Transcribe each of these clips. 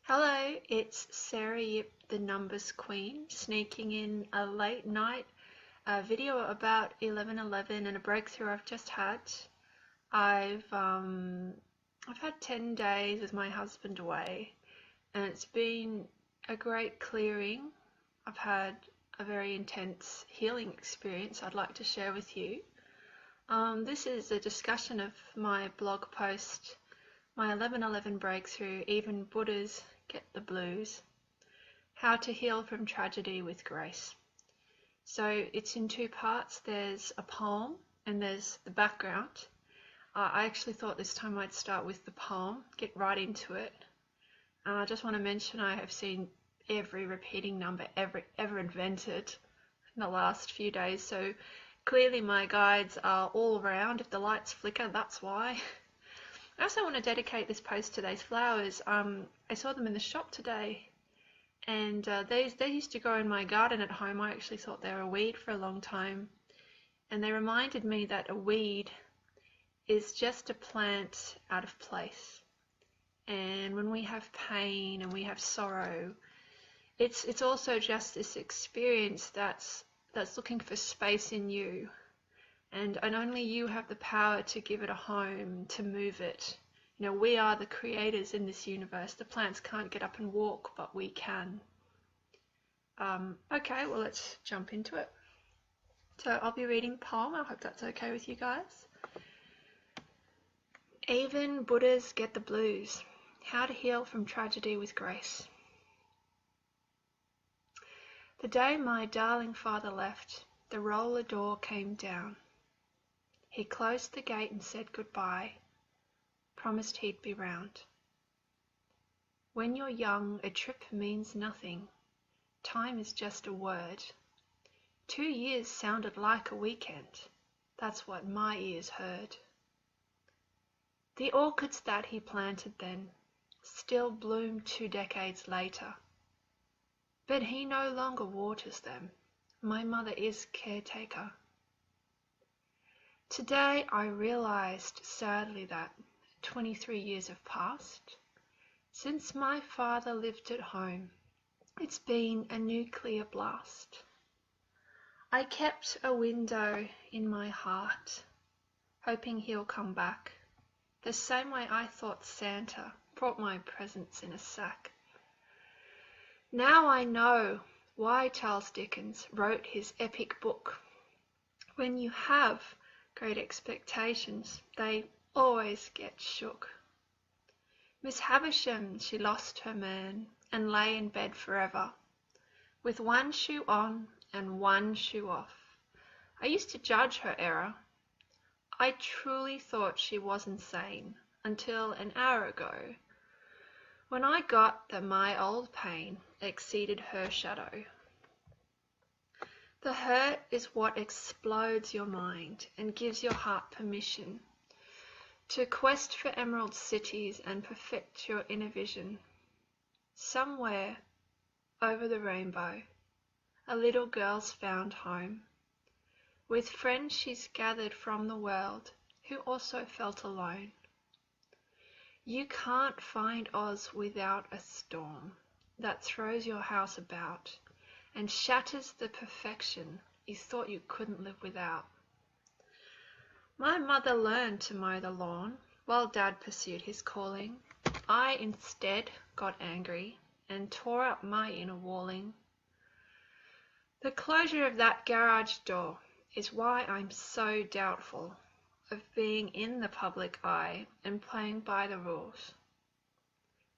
Hello, it's Sarah Yip, the Numbers Queen, sneaking in a late night video about 11:11 and a breakthrough I've just had. I've had 10 days with my husband away, and it's been a great clearing. I've had a very intense healing experience I'd like to share with you. This is a discussion of my blog post, my 11:11 breakthrough, even Buddhas get the blues, how to heal from tragedy with grace. So it's in two parts. There's a poem and there's the background. I actually thought this time I'd start with the poem, get right into it. I just want to mention I have seen every repeating number ever invented in the last few days, so clearly my guides are all around. If the lights flicker, that's why. I also want to dedicate this post to these flowers. I saw them in the shop today, and they used to grow in my garden at home. I actually thought they were a weed for a long time, and they reminded me that a weed is just a plant out of place. And when we have pain and we have sorrow, it's also just this experience that's looking for space in you. And only you have the power to give it a home, to move it. You know, we are the creators in this universe. The plants can't get up and walk, but we can. Okay, well, let's jump into it. So I'll be reading the poem. I hope that's okay with you guys. Even Buddhas get the blues. How to heal from tragedy with grace. The day my darling father left, the roller door came down. He closed the gate and said goodbye, promised he'd be round. When you're young, a trip means nothing. Time is just a word. 2 years sounded like a weekend. That's what my ears heard. The orchids that he planted then still bloom 2 decades later. But he no longer waters them. My mother is caretaker. Today I realized sadly that 23 years have passed since my father lived at home. It's been a nuclear blast. I kept a window in my heart, hoping he'll come back, the same way I thought Santa brought my presents in a sack. Now I know why Charles Dickens wrote his epic book. When you have great expectations, they always get shook. Miss Havisham, she lost her man and lay in bed forever, with one shoe on and one shoe off. I used to judge her error. I truly thought she was insane until an hour ago, when I got that my old pain exceeded her shadow. The hurt is what explodes your mind and gives your heart permission to quest for emerald cities and perfect your inner vision. Somewhere over the rainbow, a little girl's found home, with friends she's gathered from the world who also felt alone. You can't find Oz without a storm that throws your house about and shatters the perfection you thought you couldn't live without. My mother learned to mow the lawn while Dad pursued his calling. I instead got angry and tore up my inner walling. The closure of that garage door is why I'm so doubtful of being in the public eye and playing by the rules.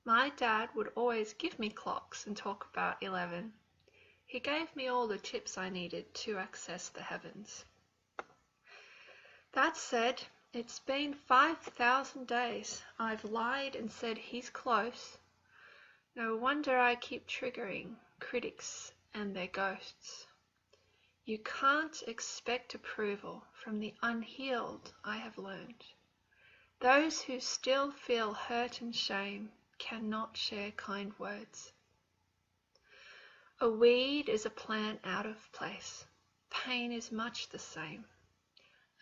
My dad would always give me clocks and talk about 11. He gave me all the tips I needed to access the heavens. That said, it's been 5,000 days. I've lied and said he's close. No wonder I keep triggering critics and their ghosts. You can't expect approval from the unhealed, I have learned. Those who still feel hurt and shame cannot share kind words. A weed is a plant out of place. Pain is much the same.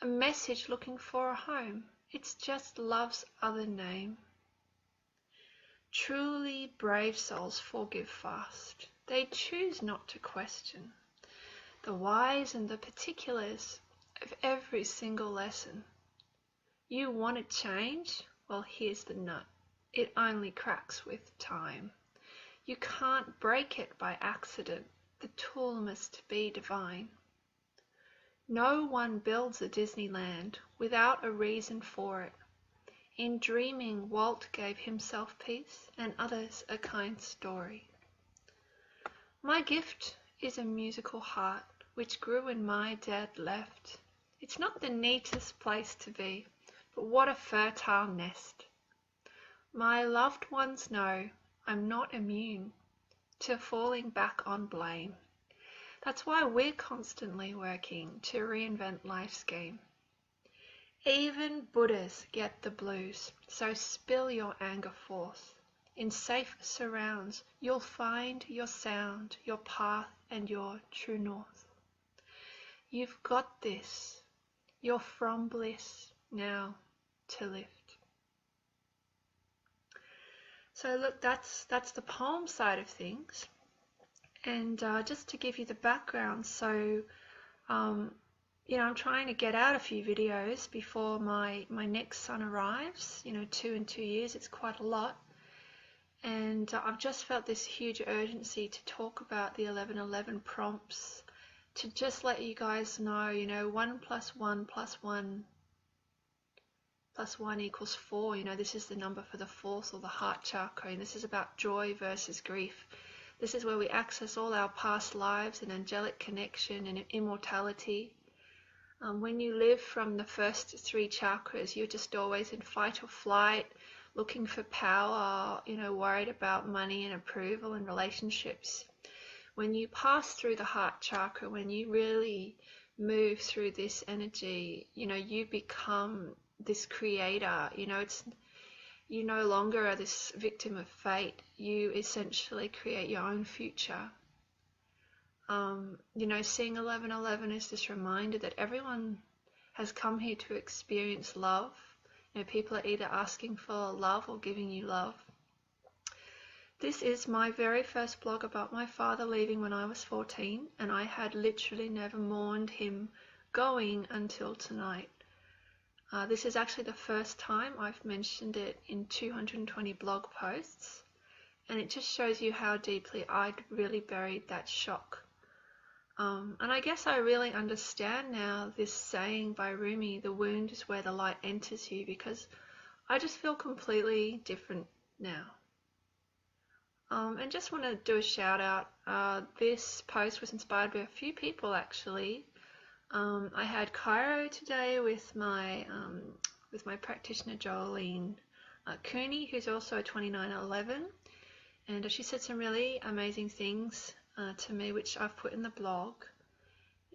A message looking for a home. It's just love's other name. Truly brave souls forgive fast. They choose not to question the whys and the particulars of every single lesson. You want to change? Well, here's the nut. It only cracks with time. You can't break it by accident. The tool must be divine. No one builds a Disneyland without a reason for it. In dreaming, Walt gave himself peace and others a kind story. My gift is a musical heart which grew in my dead left. It's not the neatest place to be, but what a fertile nest. My loved ones know I'm not immune to falling back on blame. That's why we're constantly working to reinvent life's game. Even Buddhas get the blues, so spill your anger forth. In safe surrounds, you'll find your sound, your path, and your true north. You've got this. You're from bliss now to lift. So look, that's the poem side of things. And just to give you the background, so I'm trying to get out a few videos before my next son arrives. 2 in 2 years, it's quite a lot. And I've just felt this huge urgency to talk about the 1111 prompts, to just let you guys know, 1 + 1 + 1 + 1 = 4. This is the number for the fourth, or the heart chakra, and this is about joy versus grief. This is where we access all our past lives and angelic connection and immortality. When you live from the first 3 chakras, you're just always in fight or flight, looking for power, worried about money and approval and relationships. When you pass through the heart chakra, when you really move through this energy, you become this creator. You no longer are this victim of fate. You essentially create your own future. Seeing 1111 is this reminder that everyone has come here to experience love. People are either asking for love or giving you love. This is my very first blog about my father leaving when I was 14, and I had literally never mourned him going until tonight. This is actually the first time I've mentioned it in 220 blog posts, and it just shows you how deeply I'd really buried that shock. And I guess I really understand now this saying by Rumi, the wound is where the light enters you, because I just feel completely different now. And just want to do a shout out. This post was inspired by a few people actually. I had Cairo today with my practitioner Jolene Cooney, who's also a 2911, and she said some really amazing things to me, which I've put in the blog.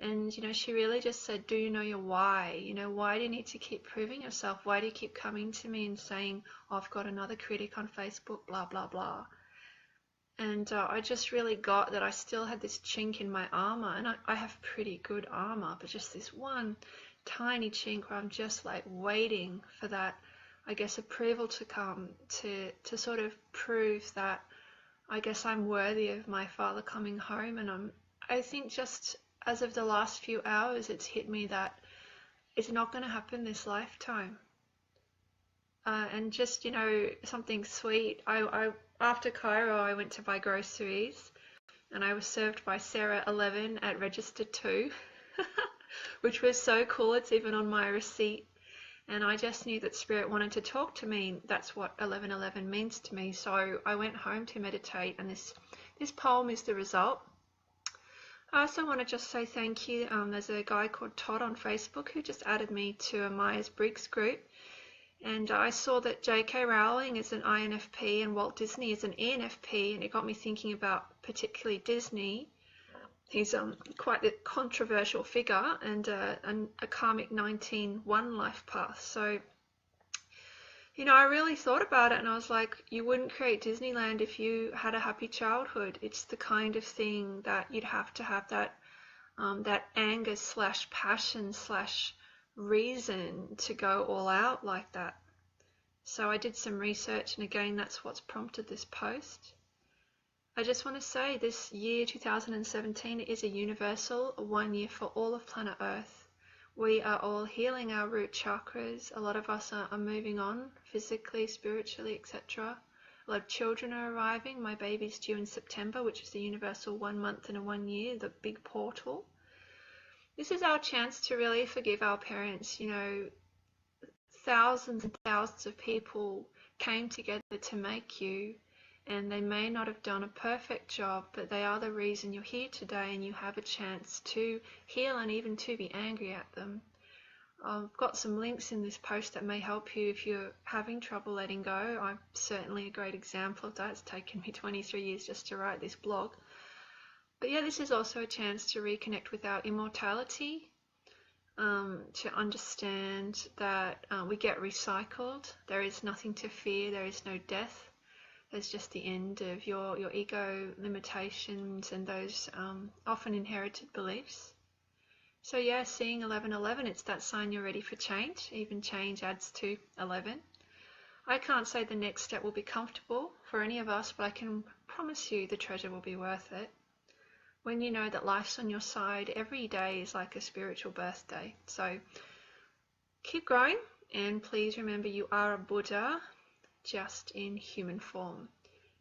And she really just said, do you know your why? Why do you need to keep proving yourself? Why do you keep coming to me and saying, oh, I've got another critic on Facebook, blah blah blah? And I just really got that I still had this chink in my armor, and I have pretty good armor, but just this one tiny chink where I'm just like waiting for that, I guess, approval to come to sort of prove that I guess I'm worthy of my father coming home. And I think just as of the last few hours, it's hit me that it's not going to happen this lifetime. And just, something sweet. I after Cairo, I went to buy groceries, and I was served by Sarah 11 at register 2, which was so cool. It's even on my receipt. And I just knew that Spirit wanted to talk to me. That's what 1111 means to me. So I went home to meditate, and this poem is the result. I also want to just say thank you. There's a guy called Todd on Facebook who just added me to a Myers-Briggs group. And I saw that J.K. Rowling is an INFP and Walt Disney is an ENFP, and it got me thinking about particularly Disney. He's quite a controversial figure and a karmic 19-1 life path. So, I really thought about it, and I was like, you wouldn't create Disneyland if you had a happy childhood. It's the kind of thing that you'd have to have that anger / passion / reason to go all out like that. So I did some research, and again, that's what's prompted this post. I just want to say this year, 2017, is a universal, one year for all of planet Earth. We are all healing our root chakras. A lot of us are moving on physically, spiritually, etc. A lot of children are arriving. My baby's due in September, which is the universal 1 month and a 1 year, the big portal. This is our chance to really forgive our parents. You know, thousands and thousands of people came together to make you, and they may not have done a perfect job, but they are the reason you're here today, and you have a chance to heal and even to be angry at them. I've got some links in this post that may help you if you're having trouble letting go. I'm certainly a great example of that. It's taken me 23 years just to write this blog. But yeah, this is also a chance to reconnect with our immortality, to understand that we get recycled. There is nothing to fear. There is no death. There's just the end of your ego limitations and those often inherited beliefs. So yeah, seeing 1111, it's that sign you're ready for change. Even change adds to 11. I can't say the next step will be comfortable for any of us, but I can promise you the treasure will be worth it. When you know that life's on your side, every day is like a spiritual birthday. So keep growing, and please remember you are a Buddha, just in human form.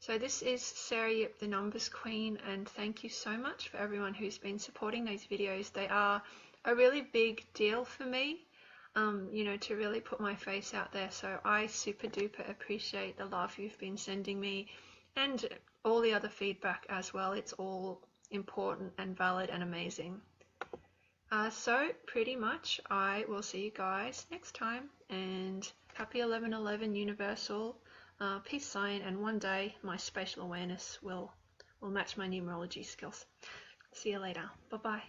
So this is Sarah Yip, the Numbers Queen, and thank you so much for everyone who's been supporting these videos. They are a really big deal for me, you know, to really put my face out there. So I super duper appreciate the love you've been sending me, and all the other feedback as well. It's all important and valid and amazing. So pretty much I will see you guys next time, and happy 11/11 universal peace sign, and one day my spatial awareness will match my numerology skills. See you later. Bye bye.